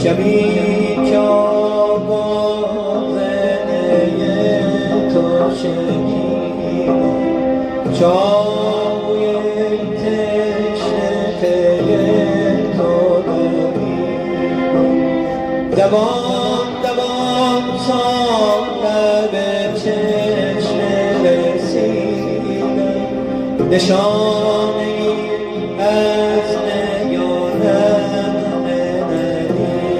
شبی که آوازه تو شنیدم چاوی تشنه پی تو دویدم دوام دوام سال به چشمه رسیدم نشانه ای از نیارم ندیدم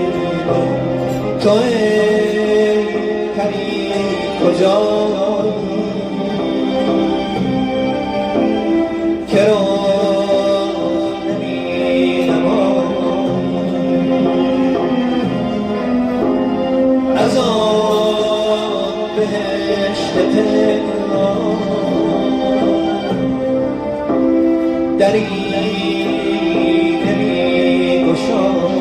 تو ای پری کجایی که رو نمی نمایی از آن بهشت پنهان دری نمی گشایی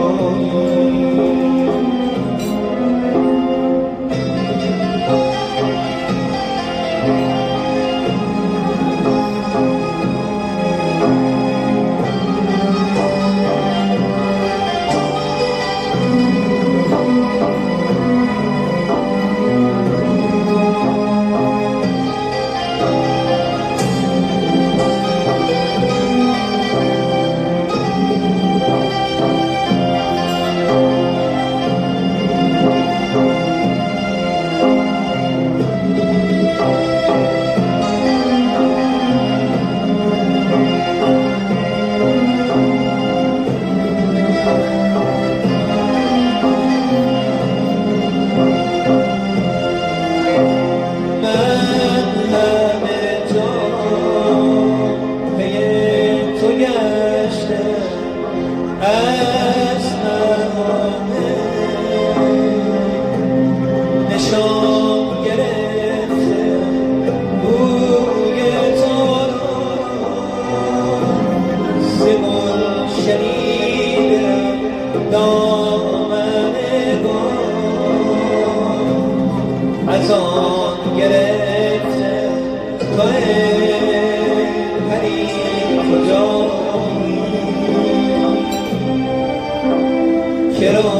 از آن گرفته تو ای پری کجایی که رو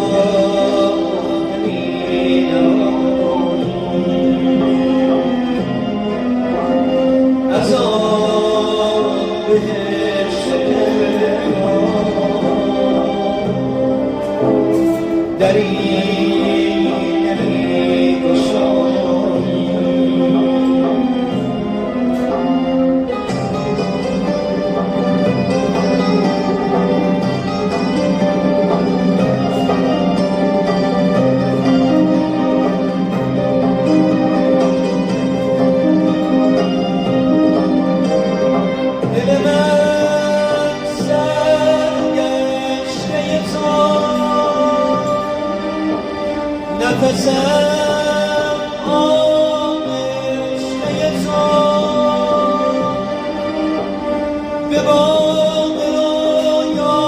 نمی نمایی از آن بهشت پنهان دری نفسم آغشته تو به باغ رویا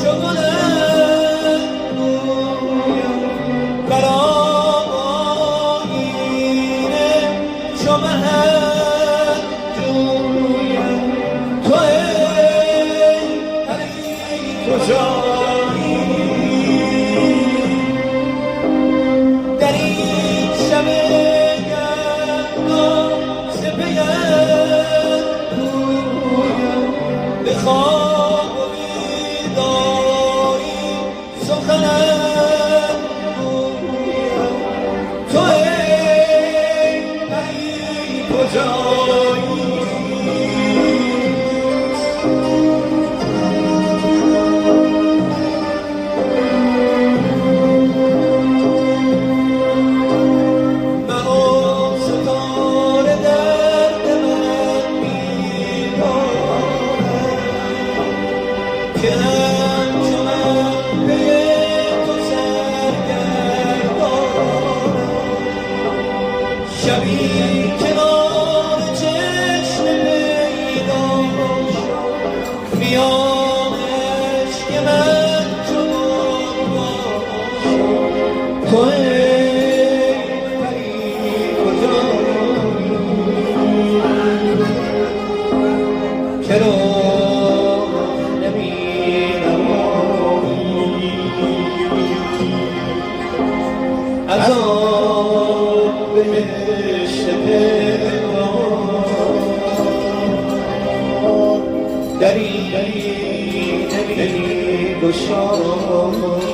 چو گل رویم بر آیینه چو مه جویم تو ای پری کجایی از آب بهشت پنهان دری نمی گشای